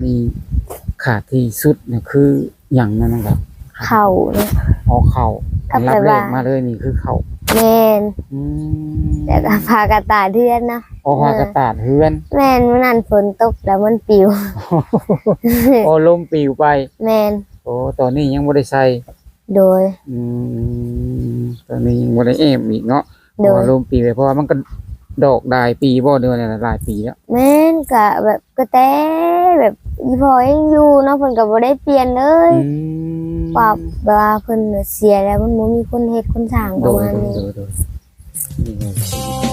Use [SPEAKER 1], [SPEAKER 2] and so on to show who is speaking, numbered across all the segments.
[SPEAKER 1] นี่ขาดที่สุดเนี่ยคืออย่างนั้นนะครับ
[SPEAKER 2] เข่าเนี่ย
[SPEAKER 1] อ๋อเข่าอันรับแรกมาเลยนี่คือเข่า
[SPEAKER 2] แม่น
[SPEAKER 1] อืม
[SPEAKER 2] แต่ก็พากระตายเทือนนะ
[SPEAKER 1] อ๋อพากระตาดเฮือน
[SPEAKER 2] แม่นมื้อนั้นฝนตกแล้วมันปิว
[SPEAKER 1] โอ้ลมปิวไป
[SPEAKER 2] แม่น
[SPEAKER 1] โอ้ตอนนี้ยังบ่ได้ใส่
[SPEAKER 2] โดย
[SPEAKER 1] ตอนนี้ยังบ่ได้เอมอีกเนาะเพ
[SPEAKER 2] โด
[SPEAKER 1] ราะ
[SPEAKER 2] ย
[SPEAKER 1] ว่าลมปิวไปเพราะว่ามันก็ดอกได้ปีบ่เดือนเนี่ยหลายปีแล้ว
[SPEAKER 2] แม่นก็แบบกระแตแบบอีพอยังอยู่เนาะเพิ่นก็บ่ได้เปลี่ยนเลยว่าแบบว่าเพิ่นเสียแล้วมันบ่มีคนเฮ็ดคนสร้างประมาณนี้
[SPEAKER 1] โดยนี่ไงชีวิต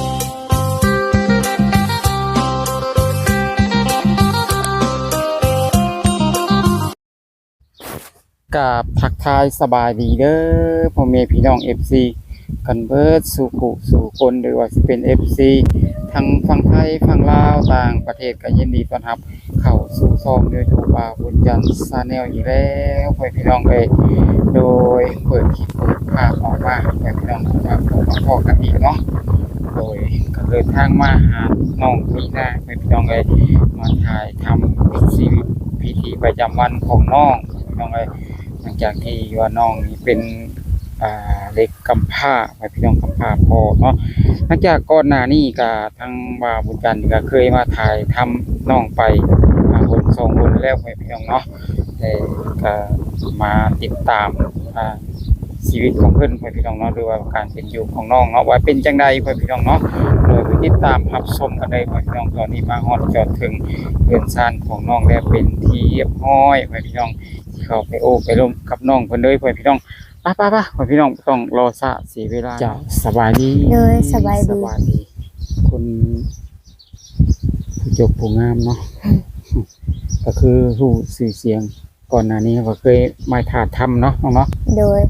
[SPEAKER 1] กับทักทายสบายดีเด้อพ่อแม่พี่น้อง FC กันเบิดสู่กุสู่คนหรือว่าสิเป็น FC ทั้งฝั่งไทยฝั่งลาวต่างประเทศก็ยินดีต้อนรับเข้าสู่ช่อง YouTube บ่าวบุญจันทร์ Channel อีกแล้วพ่อแม่พี่น้องเอ้ยโดยเปิดคลิปเปิดภาพออกมาพ่อแม่พี่น้องมาพบกันอีกเนาะโดยก็เดินทางมาหาน้องมีนาพ่อแม่พี่น้องเอ้ยมาถ่ายทำชีวิตพิธีประจำวันของน้องพี่น้องเอ้ยหลังจากที่ว่าน้องนี่เป็นเด็กกำพร้าไปพี่น้องกำพร้าพ่อเนาะหลังจากก่อนหน้านี้ก็ทางบ่าวบุญจันทร์ก็เคยมาถ่ายทำน้องไปคนสองคนแล้วไปพี่น้องเนาะแต่ก็มาติดตามชีวิตของเพิ่นไปพี่น้องเนาะหรือว่าการเป็นอยู่ของน้องเนาะว่าเป็นจังใดไปพี่น้องเนาะโดยไปติดตามรับชมกันเลยไปพี่น้องตอนนี้มาฮอดจอดถึงเรือนซ่านของน้องแล้วเป็นที่เรียบร้อยไปพี่น้องเข้าไปโอ้ไปร่วมกับน้องเพิ่นเลยไปพี่น้องไปพี่น้องต้องรอซะเสียเวลาจ้าสบายดี
[SPEAKER 2] เลยสบายดี
[SPEAKER 1] คุณผู้จบผู้งามเนาะ ก็คือผู้สื่อเสียงก่อนหน้านี้ก็เคยมาถ่ายทำเนาะน้องเนาะ
[SPEAKER 2] โดย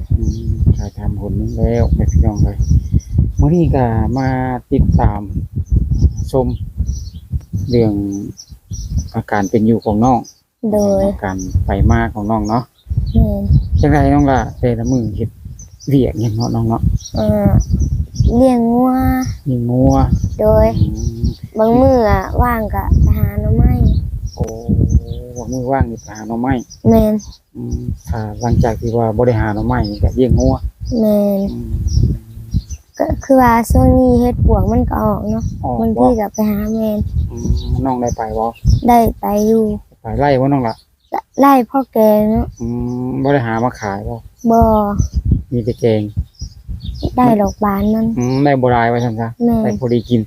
[SPEAKER 1] ถ่ายทำผลนึงแล้วไปพี่น้องเลยเมื่อนี้ก็มาติดตามชมเรื่องอาการเป็นอยู่ของน้อง
[SPEAKER 2] โดย
[SPEAKER 1] อาการไปมาของน้องเนาะ
[SPEAKER 2] แม่น
[SPEAKER 1] จังไรน้องล่ะแต่ละมือเฮ็ดเวียกหยังเนาะน้องเนาะ
[SPEAKER 2] เลี้ยงงัว
[SPEAKER 1] มีงัว
[SPEAKER 2] โดย บางมื้อว่างก็ไปหาหน่อไม้
[SPEAKER 1] โอ้มือว่างนี่ไปหาหน่อไม้
[SPEAKER 2] แม่น
[SPEAKER 1] ถ้าหลังจากที่ว่าบ่ได้หาหน่อไม้นี่ก็เลี้ยงงัว
[SPEAKER 2] แม่น
[SPEAKER 1] อืม
[SPEAKER 2] ก็คือว่าช่วงนี้เฮ็ดปวกมันก็ออกเนาะ
[SPEAKER 1] ออก
[SPEAKER 2] บาง
[SPEAKER 1] บ่
[SPEAKER 2] ทีก็ไปหาแม่น
[SPEAKER 1] น้องได้ไปบ่
[SPEAKER 2] ได้ไปอยู่
[SPEAKER 1] ไปไล่บ่น้องล่ะ
[SPEAKER 2] ไล่พ่อแกเนาะ
[SPEAKER 1] บ่ได้หามาขายบ่
[SPEAKER 2] บ่
[SPEAKER 1] มีแต่แกง
[SPEAKER 2] ได้ดอกบานมัน
[SPEAKER 1] ได้บ่หลายว่าซั่นซะ
[SPEAKER 2] แม่
[SPEAKER 1] ได้
[SPEAKER 2] น
[SPEAKER 1] พอดีกิน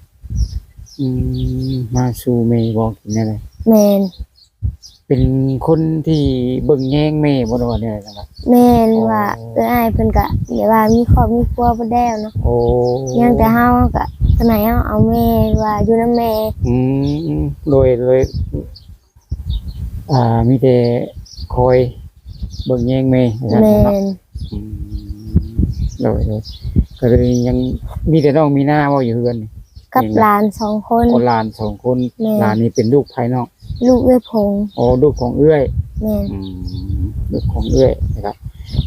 [SPEAKER 1] มาสู่เมย์บ่กินแน่เลย
[SPEAKER 2] แม่น
[SPEAKER 1] เป็นคนที่เบิ่งแย่งแม่บ่ได้ว่าเนี่ยจังได๋
[SPEAKER 2] แม่นว่าอ้ายเพิ่นก็เดี๋ยวว่ามีครอบมีครัวบ่แล้วเนาะ
[SPEAKER 1] โอ้
[SPEAKER 2] ยังแต่เฮาก็สมัยเฮาเอาแม่ว่าอยู่นำแม่
[SPEAKER 1] โดยมีแต่คอยเบิ่งแย่งแม่ว่าซั่น
[SPEAKER 2] แม่
[SPEAKER 1] เนาะ
[SPEAKER 2] น
[SPEAKER 1] โดยก็เลยยังมีแต่น้องมีหน้าบ่อยู่เฮือนนี่
[SPEAKER 2] กับหลาน2คน
[SPEAKER 1] คนหลาน2คน
[SPEAKER 2] แม่
[SPEAKER 1] หลานนี่เป็นลูกภายนอก
[SPEAKER 2] ลูกเอ้ยพง
[SPEAKER 1] อ๋อลูกของเอื้อย
[SPEAKER 2] แม่น
[SPEAKER 1] ลูกของเอื้อยนะครับ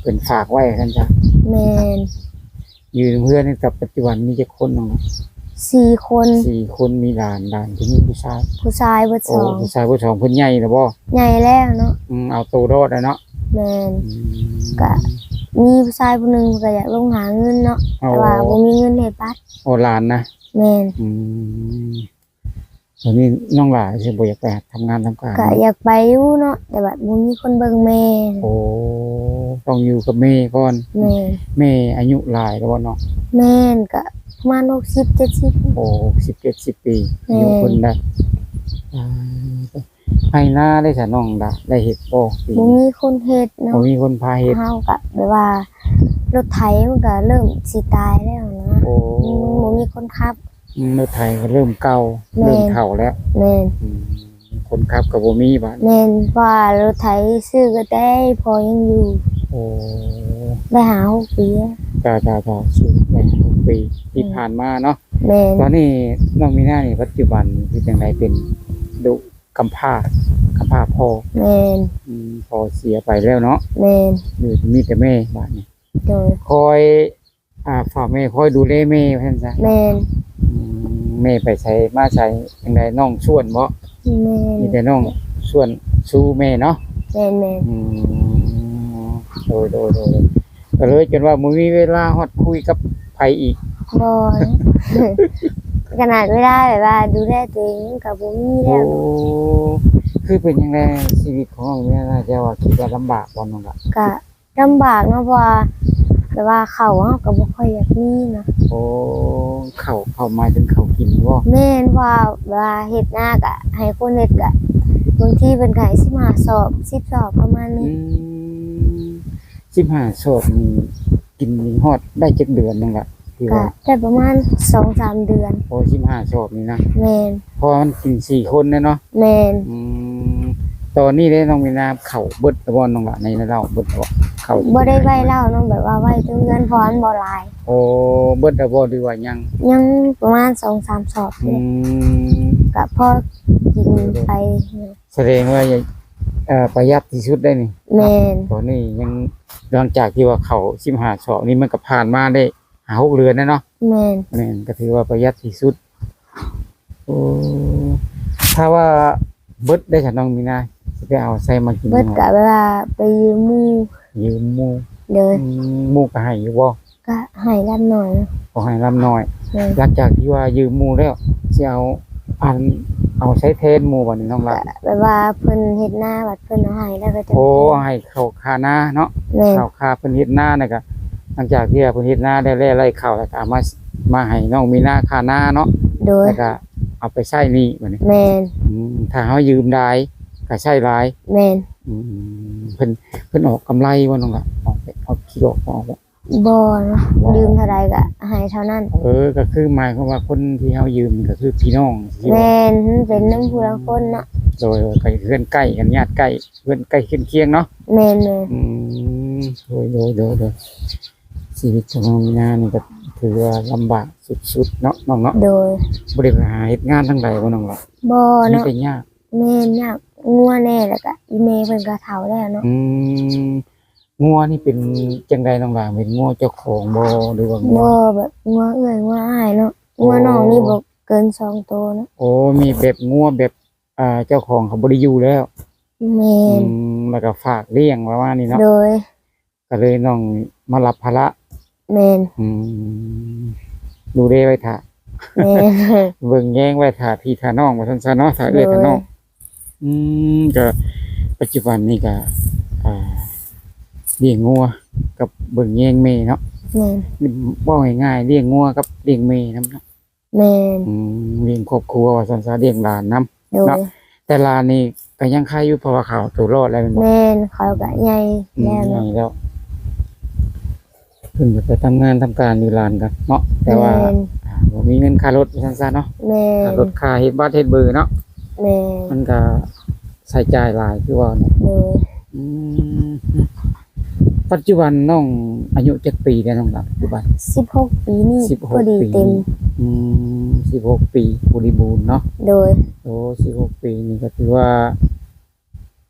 [SPEAKER 1] เป็นฝากไว้ท่านจ้ะ
[SPEAKER 2] แม่น
[SPEAKER 1] อยู่เพื่อนในปัจจุบันมีจะคนน้อง
[SPEAKER 2] 4 คน
[SPEAKER 1] 4 คนมีหลานผู้หญิงผู้ชาย
[SPEAKER 2] ผู้ชายเบิด
[SPEAKER 1] โอ้ผู้ชายผู้สองเพิ่นใหญ่แล้วบ่
[SPEAKER 2] 2ใหญ่แล้วเนาะ
[SPEAKER 1] เอาโตรอดแล้วเนาะ
[SPEAKER 2] แม่น ก็มีผู้ชายผู้หนึงก็อยากลงหาเงินเนาะ
[SPEAKER 1] โอ้
[SPEAKER 2] แต่ว่าบ่มีเงินเฮ็ดบัตร
[SPEAKER 1] โอ้หลานนะ
[SPEAKER 2] แม่น
[SPEAKER 1] ตอนนี้น้องหลานสิบ่อยากไปทำงานทำการ
[SPEAKER 2] ก็อยากไปอยู่เนาะแต่ว่าบ่มีคนเบิ่งแม่
[SPEAKER 1] โอ้ต้องอยู่กับแม่ก่อน
[SPEAKER 2] แม่น
[SPEAKER 1] แม่อายุหลายแล้วบ่เนาะ
[SPEAKER 2] แม่นก็ประมาณ60 70
[SPEAKER 1] โอ้10-70 ปีอายุเพิ่นได้ให้หน้าได้ซะน้องได้เฮ็ดบ่ปี
[SPEAKER 2] บ่มีคนเฮ็ดเนาะ
[SPEAKER 1] บ่มีคนพาเฮ็ด
[SPEAKER 2] เฮาก็แบบว่ารถไถมันก็เริ่มสิตายแล้วนะ
[SPEAKER 1] โอ้
[SPEAKER 2] บ่มีคนขับ
[SPEAKER 1] รถไทยก็เริ่มเก่า
[SPEAKER 2] แม่
[SPEAKER 1] เริ่มเฒ่าแล้ว
[SPEAKER 2] แม่น
[SPEAKER 1] คนขับก็บ่มีบัด
[SPEAKER 2] แม่นว่ารถไถซื้อก็ได้พอยังอยู่
[SPEAKER 1] โอ้
[SPEAKER 2] ได้หา6 ปีแล้ว
[SPEAKER 1] จ้าสู่แม่6 ปีที่ผ่านมาเนาะ
[SPEAKER 2] แม่น
[SPEAKER 1] ตอนนี้น้องมีหน้านี่ปัจจุบันคือจังไดเป็นดุกำพร้าพ่อ
[SPEAKER 2] แม่น
[SPEAKER 1] พ่อเสียไปแล้วเนาะ
[SPEAKER 2] แม่น
[SPEAKER 1] อยู่มีแต่แม่บัดนี้
[SPEAKER 2] โดย
[SPEAKER 1] คอยฝากแม่คอยดูแลแม่ว่าซั่นซะ
[SPEAKER 2] แม่น
[SPEAKER 1] แม่ไปใช้มาใช้จังไดน้องชวนบ่
[SPEAKER 2] แม่
[SPEAKER 1] มี
[SPEAKER 2] น
[SPEAKER 1] แต่น้องช สู้แม่เนาะ
[SPEAKER 2] แม่น
[SPEAKER 1] อืมโดยก็เลยจนว่าบ่มีเวลาฮอดคุยกับไผอีก
[SPEAKER 2] ๆบ่ขนาดเวลาแบบว่าดูแลตัวเองก็บ่มี
[SPEAKER 1] โอ้
[SPEAKER 2] แล้ว
[SPEAKER 1] คือเป็นจังไดชีวิตของน้องเนี่ยน่าจะว่าคิดว่าลำบากบ่น้องล่ะ
[SPEAKER 2] ก็ลำบากเนาะเพราะว่าแต่ว่าข้าวเฮาก็บ่ค่อยอยากมีนะ
[SPEAKER 1] โอ้เข้าหมายถึงข้าวกินบ่
[SPEAKER 2] แม่นว่าเฮ็ดนาก็ให้คนเฮ็ดก็บางทีเพิ่นก็ให้15 สอบ10 สอบประมาณ
[SPEAKER 1] อื
[SPEAKER 2] นี้
[SPEAKER 1] ม15 ศอกนี่กินนี่ฮอดได้จักเดือนนึงล่ะที่
[SPEAKER 2] ก็
[SPEAKER 1] ว่า
[SPEAKER 2] ได้ประมาณ 2-3 เดือน
[SPEAKER 1] โอ้15 ศอกนี่นะ
[SPEAKER 2] แม่น
[SPEAKER 1] เพราะว่ามันกิน4คนเนาะ
[SPEAKER 2] แม่น
[SPEAKER 1] อืมตอนนี้ได้น้องมีนาเข้าเบิดแล้วบ่น้องล่ะในเราเบิดบ่เข้า
[SPEAKER 2] บ่ได้ไว้เล่าเนาะแบบว่าไว้จนเงินพอมันบ่หลาย
[SPEAKER 1] โอ้เบิดแล้วบ่หรือว่ายัง
[SPEAKER 2] ยังประมาณ 2-3 สอบ
[SPEAKER 1] อื
[SPEAKER 2] เนี่ย
[SPEAKER 1] ม
[SPEAKER 2] ก็พอกินไป
[SPEAKER 1] แสดงว่าประหยัดที่สุดได้นี่
[SPEAKER 2] แม่น
[SPEAKER 1] ตอนนี้ยังหลังจากที่ว่าเขา15 ศอกนี่มันก็ผ่านมาได้5-6 เดือนแล้วเนาะ
[SPEAKER 2] แม่น
[SPEAKER 1] แม่นก็ถือว่าประหยัดที่สุดโอ้ถ้าว่าเบิดได้ฉันน้องมีนาสิไปเอาใส่มากิน
[SPEAKER 2] เบิดก็เวลาไปยืมหมู่
[SPEAKER 1] ยืมหมู่
[SPEAKER 2] เลย
[SPEAKER 1] หมู่ก็ให้อยู่บ่
[SPEAKER 2] ก็ให้รับหน่อยเนาะ
[SPEAKER 1] ขอให้ลำน้อย
[SPEAKER 2] แม่น
[SPEAKER 1] หลังจากที่ว่ายืมหมู่แล้วสิเอาใช้แทนหมู่บัดนี้น้อง
[SPEAKER 2] ก็
[SPEAKER 1] ล่ะ
[SPEAKER 2] แบบว่าเพิ่นเฮ็ดหน้าบัดเพิ่นเอาให้แล้วก็จะ
[SPEAKER 1] โอ้ให้เข้าค่าหน้าเนาะ
[SPEAKER 2] แม่น
[SPEAKER 1] ข้าวคาเพิ่นเฮ็ดนาน่ะก็หลังจากที่เพิ่นเฮ็ดนาได้ไล่ข้าวแล้วก็เอามาให้น้องมีนาค่านาเนาะ
[SPEAKER 2] โดย
[SPEAKER 1] แล้วก็เอาไปใช้หนี้บัดนี้
[SPEAKER 2] แม่น
[SPEAKER 1] ถ้าเฮายืมได้ก็ใช้หลาย
[SPEAKER 2] แม่น
[SPEAKER 1] เพิ่นออกกำไรบ่น้องล่ะออกขี้ออกบ่
[SPEAKER 2] บ่เนาะยืมเท่าใดก็ให้เท่านั้น
[SPEAKER 1] ก็คือหมายความว่าคนที่เฮายืมก็คือพี่น้องที่ว่า
[SPEAKER 2] แม่นเป็นน้ำผู้ละคนเนาะ
[SPEAKER 1] โดยก็เพื่อนใกล้กันญาติใกล้เพื่อนใกล้เคียงๆเนาะ
[SPEAKER 2] แม่นแม่น
[SPEAKER 1] โดยชีวิตของน้องมีนานี่ก็ถือว่าลำบากสุดๆเนาะน้องเนาะ
[SPEAKER 2] โดย
[SPEAKER 1] บ่ได้ไปหาเฮ็ดงานทั้งใดบ่น้องล่ะ
[SPEAKER 2] บ่
[SPEAKER 1] นี่
[SPEAKER 2] เนาะ
[SPEAKER 1] ก็ยาก
[SPEAKER 2] แม่นยากงัวแน่แล้วก็อีเมเพิ่นก็เฒ่าแล้วเนาะ
[SPEAKER 1] งัวนี่เป็นจังไดน้องล่ะเป็นงัวเจ้าของบ่หรือว่างัว
[SPEAKER 2] บ่แบบงัวเอื้อยงัวอ้ายเนาะ
[SPEAKER 1] โอ้
[SPEAKER 2] งัวน้องนี่บ่เกิน2ตัวเนาะ
[SPEAKER 1] โอ้มีแบบงัวแบบเจ้าของเขาบ่ได้อยู่แล้ว
[SPEAKER 2] แม่น
[SPEAKER 1] แล้วก็ฝากเลี้ยงประมาณนี้เนาะ
[SPEAKER 2] โดย
[SPEAKER 1] ก็เลยน้องมารับภาระ
[SPEAKER 2] แม่น
[SPEAKER 1] ดูแลไว้ท่า
[SPEAKER 2] แม่น
[SPEAKER 1] เบิ่งแยงไว้ท่าพี่ท่าน้องว่าซั่นๆเนาะท่าเอื้อยท่าน้องก็ปัจจุบันนี้ก็เลี้ยงงัวกับเบิ่งแยงแม่เนาะ
[SPEAKER 2] แม่น
[SPEAKER 1] บ่ง่ายๆเลี้ยงงัวกับเลี้ยงแม่นำเนาะ
[SPEAKER 2] แม่น
[SPEAKER 1] เลี้ยงครอบครัวว่าซั่นซะเลี้ยงหลานนำ
[SPEAKER 2] โดย
[SPEAKER 1] แต่หลานนี่ก็ยังคายอยู่เพราะว่าเขาเอาตัวรอดแล้วแม่นบ่
[SPEAKER 2] แม่นเขาก็ใหญ่แล้ว
[SPEAKER 1] ใหญ่
[SPEAKER 2] เนาะ
[SPEAKER 1] แล้วเพิ่นจะไปทำงานทำการอยู่ลานกันเนาะแต่ว่า
[SPEAKER 2] แม่น
[SPEAKER 1] บ่มีเงินค่ารถซั่นซะเนาะ
[SPEAKER 2] แม่
[SPEAKER 1] ค่าน รถค่าเฮ็ดบัตรเฮ็ดเบอร์เนาะ
[SPEAKER 2] แม่น
[SPEAKER 1] มันก็ใช้จ่ายหลายคือว่าเนี่ย
[SPEAKER 2] โดย
[SPEAKER 1] อืมปัจจุบันน้องอายุจักปีแล้วน้องล่ะปัจจุบัน
[SPEAKER 2] 16 ปีนี่
[SPEAKER 1] 16
[SPEAKER 2] พอดี
[SPEAKER 1] ปี
[SPEAKER 2] เต็ม
[SPEAKER 1] 16 ปีบริบูรณ์เนาะ
[SPEAKER 2] โดย
[SPEAKER 1] โอ้16 ปีนี่ก็ถือว่า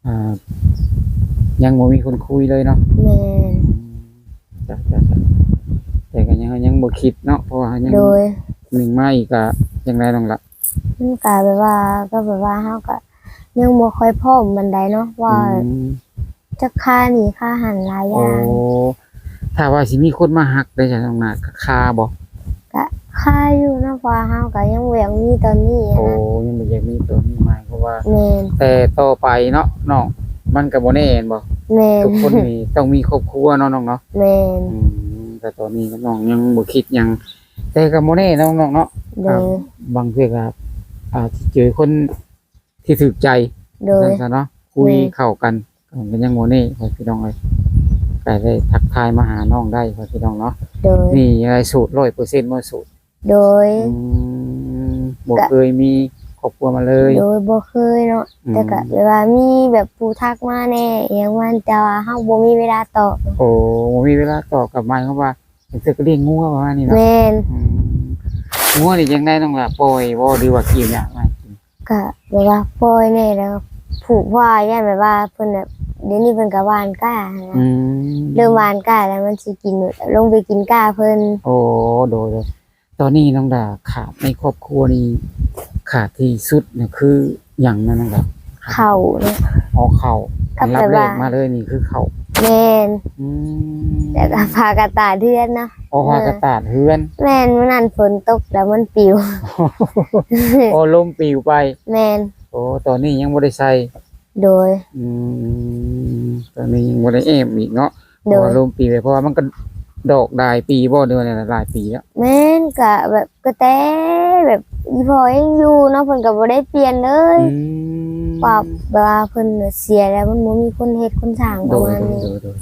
[SPEAKER 1] อ่ายังบ่มีคนคุยเลยเนาะ
[SPEAKER 2] แม่น
[SPEAKER 1] จ้ะแต่ก็ยังบ่คิดเนาะเพราะว่ายัง
[SPEAKER 2] โดย
[SPEAKER 1] หนึ่งมาอีกก็จังไดน้องล่ะ
[SPEAKER 2] มันก็แบบว่าเฮาก็ยังบ่ค่อยพร้อมปานใดเนาะว่า
[SPEAKER 1] อืม
[SPEAKER 2] จะค่านี่ค่าหันหลายอ
[SPEAKER 1] โอ้
[SPEAKER 2] ย่าง
[SPEAKER 1] ถ้าว่าสิมีคนมาฮักได้จ้ะน้องน่ะก็ค่าบ่
[SPEAKER 2] ก็ค่าอยู่เนาะเพราะว่าเฮาก็ยังบ่อยากมีตอนนี้
[SPEAKER 1] โอ้
[SPEAKER 2] นะ
[SPEAKER 1] ยังบ่อยากมีตัวนี้หมายเพราะว่า
[SPEAKER 2] แม่น
[SPEAKER 1] แต่ต่อไปเนาะน้องมันก็บ่แน่แม่นบ่
[SPEAKER 2] แม่น
[SPEAKER 1] ทุกคนนี่ต้องมีครอบครัวเนาะน้องเนาะ
[SPEAKER 2] แม่น
[SPEAKER 1] แต่ตอนนี้ก็น้องยังบ่คิดหยังแต่ก็บ่แน่น้องเนาะ
[SPEAKER 2] โดย
[SPEAKER 1] บางเทื่อก็อาจสิเจอคนที่ถูกใจ
[SPEAKER 2] โดย
[SPEAKER 1] ซะเนาะคุยเข้ากันก็ยังบ่แน่พ่อพี่น้องเอ้ยก็ได้ทักทายมาหาน้องได้พ่อพี่น้องเนาะ
[SPEAKER 2] โดย
[SPEAKER 1] นี่อะไรสูตร 100% บ่สูตร
[SPEAKER 2] โดย
[SPEAKER 1] บ่เคยมีครอบครัวมาเลย
[SPEAKER 2] โดยบ่เคยเนาะแต่ก็แบบว่ามีแบบผู้ทักมาแน่อหยังว่าแต่ว่าเฮาบ่มีเวลาตอบ
[SPEAKER 1] โอ้บ่มีเวลาตอบกลับมาเพราะว่าเพิ่นก็เลี้ยงงัวประมาณนี้เนาะ
[SPEAKER 2] แม่น
[SPEAKER 1] งัวนี่จังได๋น้องล่ะปล่อยบ่หรือว่ากินเนี่ยมากิน
[SPEAKER 2] ก็แบบว่าปล่อยแน่แล้วก็ผูกว่าย่านแบบว่าเพิ่นแบบเดี๋ยวนี้เพิ่นก็หวานก้านะ เริ่มหวานก้าแล้วมันสิกินลงไปกินก้าเพิ่น
[SPEAKER 1] โอ้โดยตอนนี้น้องดาขาดในครอบครัวนี่ขาดที่สุดเนี่ยคือหยังนะน้องดาข
[SPEAKER 2] เข่าเนาะ
[SPEAKER 1] เอาเข่า
[SPEAKER 2] ก็
[SPEAKER 1] รับ
[SPEAKER 2] แปล
[SPEAKER 1] แร
[SPEAKER 2] ว่า
[SPEAKER 1] กมาเลยนี่คือเข่า
[SPEAKER 2] แม่น
[SPEAKER 1] อืม
[SPEAKER 2] แต่ก็พากระตายเทือนเนาะ
[SPEAKER 1] โอพากระตาดเฮือน
[SPEAKER 2] แม่นมันนั่นฝนตกแล้วมันปิว
[SPEAKER 1] โอ้ลมปิวไป
[SPEAKER 2] แม่น
[SPEAKER 1] โอ้ตอนนี้ยังบ่ได้ใส่
[SPEAKER 2] โดย
[SPEAKER 1] อืมตอนนี้ยังบ่ได้แอมอีกเนาะเพ
[SPEAKER 2] โด
[SPEAKER 1] ราะว่าย ลมปิวไปเพราะว่ามันก็ดอกหลายปีบ่เดือนหลายปีแล้ว
[SPEAKER 2] แม่นก็แบบกระแตแบบอีพอยังอยู่เนาะเพิ่นก็บ่ได้เปลี่ยนเลย
[SPEAKER 1] อืม
[SPEAKER 2] ว่าแบบว่าเพิ่นเสียแล้วมันบ่มีคนเฮ็ดคนสร้างป
[SPEAKER 1] โด
[SPEAKER 2] ระ
[SPEAKER 1] ย
[SPEAKER 2] มาณนี้
[SPEAKER 1] โดย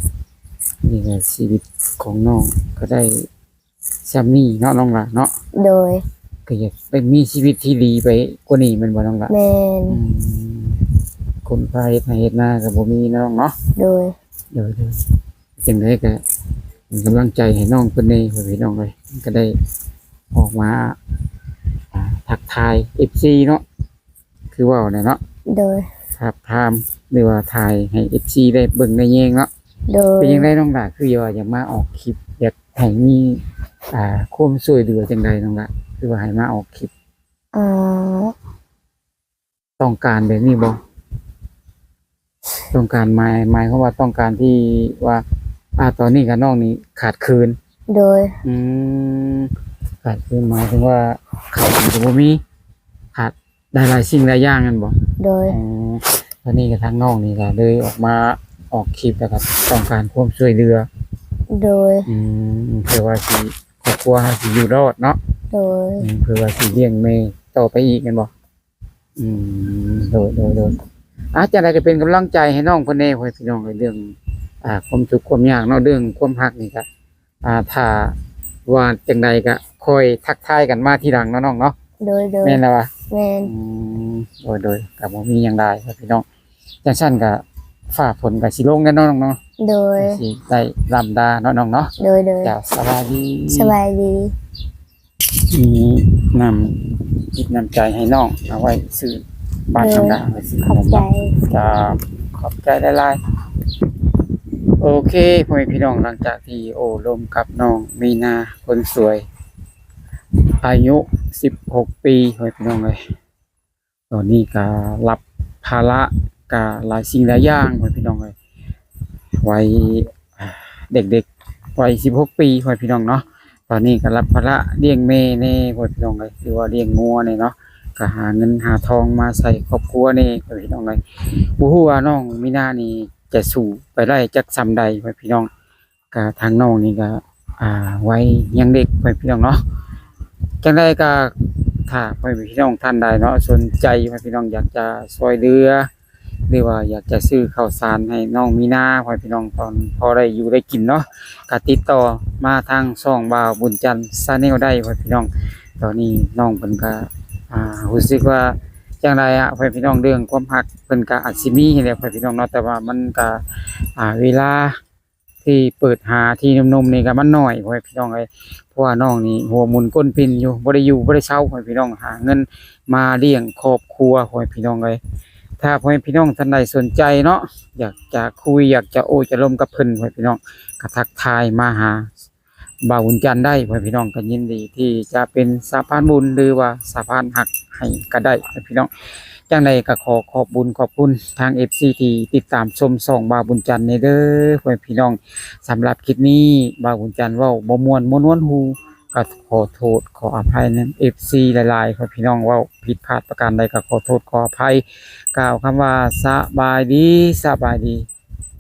[SPEAKER 1] นี่ไงชีวิตของน้องก็ได้ซ้ำนี่เนาะน้องล่ะเนาะ
[SPEAKER 2] โดย
[SPEAKER 1] ก็อยากเป็นมีชีวิตที่ดีไปกว่านี้แมันบ่น้องล่ะ
[SPEAKER 2] แม่น
[SPEAKER 1] อืมคนพาเฮ็ดให้เฮ็ดนาก็บ่มีเนาะน้องเนาะ
[SPEAKER 2] โดย
[SPEAKER 1] เดี๋ยวจังไดก็เป็นกำลังใจให้น้องเพิ่นนี่พ่อพี่น้องเลยก็ได้ออกมาทักทาย FC เนาะคือว่าเนี่ยเนาะ
[SPEAKER 2] โดย
[SPEAKER 1] ทักทามหรือว่าถ่ายให้ FC ได้เบิ่งได้แยงเนาะ
[SPEAKER 2] โดย
[SPEAKER 1] เป็นจังไดน้องล่ะคือว่าอยากมาออกคลิปอยากให้มีความช่วยเหลือจังไดน้องล่ะคือว่าให้มาออกคลิป
[SPEAKER 2] อ่า
[SPEAKER 1] ต้องการแบบนี้บ่ต้องการหมายความว่าต้องการที่ว่าตอนนี้กับน้องนี่ขาดคืน
[SPEAKER 2] โดย
[SPEAKER 1] อืมขาดคืนหมายถึงว่าเขาจะบ่มีขาดได้หลายสิ่งหลายอย่างกันบ่
[SPEAKER 2] โดย
[SPEAKER 1] อ๋อตอนนี้กับทางน้องนี่ก็เลยออกมาออกคลิปแล้วก็ต้องการความช่วยเหลือ
[SPEAKER 2] โดย
[SPEAKER 1] เพื่อว่าสิครอบครัวเฮาสิอยู่รอดเนาะ
[SPEAKER 2] โดย
[SPEAKER 1] เพื่อว่าสิเลี้ยงแม่ต่อไปอีกแม่นบ่โดยจังได๋ก็เป็นกำลังใจให้น้องเพิ่นแน่พ่อพี่น้องในเรื่องความทุกข์ความยากเนาะเรื่องความรักนี่ก็ถ้าว่าจังใดก็ค่อยทักทายกันมาทีหลังเนาะน้องเนาะ
[SPEAKER 2] โดย โดย
[SPEAKER 1] แม่นแล้ววะ
[SPEAKER 2] แม่น
[SPEAKER 1] โดยก็บ่มีหยังได้ครับพี่น้องจังซั่นก็ฟ้าฝนก็สิลงแน่เนาะน้องเนาะ
[SPEAKER 2] โดย
[SPEAKER 1] สิได้ลำดาเนาะน้องเนาะ
[SPEAKER 2] โดย โดย
[SPEAKER 1] จ้าสบายดี
[SPEAKER 2] สบายดี
[SPEAKER 1] มีน้ำจิตน้ำใจให้น้องเอาไว้ซื้อบ้านน้ำดาไว้ซื้อ
[SPEAKER 2] ขอบใจ
[SPEAKER 1] จ้าขอบใจหลายๆโอเคพ่อแม่พี่น้องหลังจากที่โอ้ลมกับน้องมีนาคนสวย อายุ16 ปีพ่อแม่พี่น้องเลยตอนนี้ก็รับภาระก็หลายสิ่งหลายอย่างพ่อแม่พี่น้องเลยวัยเด็กๆวัย16 ปีพ่อแม่พี่น้องเนาะตอนนี้ก็รับภาระเลี้ยงแม่แน่พ่อแม่พี่น้องเลยหรือว่าเลี้ยงงัวเนี่ยเนาะก็หาเงินหาทองมาใส่ครอบครัวนี่พ่อแม่พี่น้องเลยบ่ฮู้ว่าน้องมีนานี่จะสู่ไปได้จักส่ำใดพ่อแม่พี่น้องก็ทางน้องนี่ก็วัยยังเด็กพ่อแม่พี่น้องเนาะ จังไดก็ถ้าพ่อแม่พี่น้องท่านใดเนาะสนใจพ่อแม่พี่น้องอยากจะช่วยเหลือหรือว่าอยากจะซื้อข้าวสารให้น้องมีนาพ่อแม่พี่น้องตอนพอได้อยู่ได้กินเนาะก็ติดต่อมาทางช่องบ่าวบุญจันทร์ชาแนลได้พ่อแม่พี่น้องตอนนี้น้องเพิ่นก็รู้สึกว่าจังไดพ่อแม่พี่น้องเรื่องความรักเพิ่นก็อาจสิมีให้แล้วพ่อแม่พี่น้องเนาะแต่ว่ามันก็เวลาที่เปิดหาที่หนุ่มๆนี่ก็มันน้อยพ่อแม่พี่น้องเอ้ย เพราะว่าน้องนี่หัวหมุนก้นพินอยู่บ่ได้อยู่บ่ได้เช่าพ่อพี่น้องหาเงินมาเลี้ยงครอบครัวพ่อพี่น้องเลยถ้าพ่อพี่น้องท่านใดสนใจเนาะอยากจะคุยอยากจะโอ้จะร่วมกับเพิ่นพ่อพี่น้องก็ทักทายมาหาบ่าวบุญจันทร์ได้พ่อพี่น้องก็ยินดีที่จะเป็นสะพานบุญหรือว่าสะพานหักให้ก็ได้พ่อพี่น้องจังใดก็ขอบบุญขอบคุณทาง FC ที่ติดตามชมส่องบ่าวบุญจันทร์ในเด้อพ่อพี่น้อง สำหรับคลิปนี้บ่าวบุญจันทร์เว้าบ่ม่วนหูก็ขอโทษขออภัยนั้น FC หลายๆครับพี่น้องเว้าผิดพลาดประการใดก็ขอโทษขออภัยกล่าวคำว่าสบายดี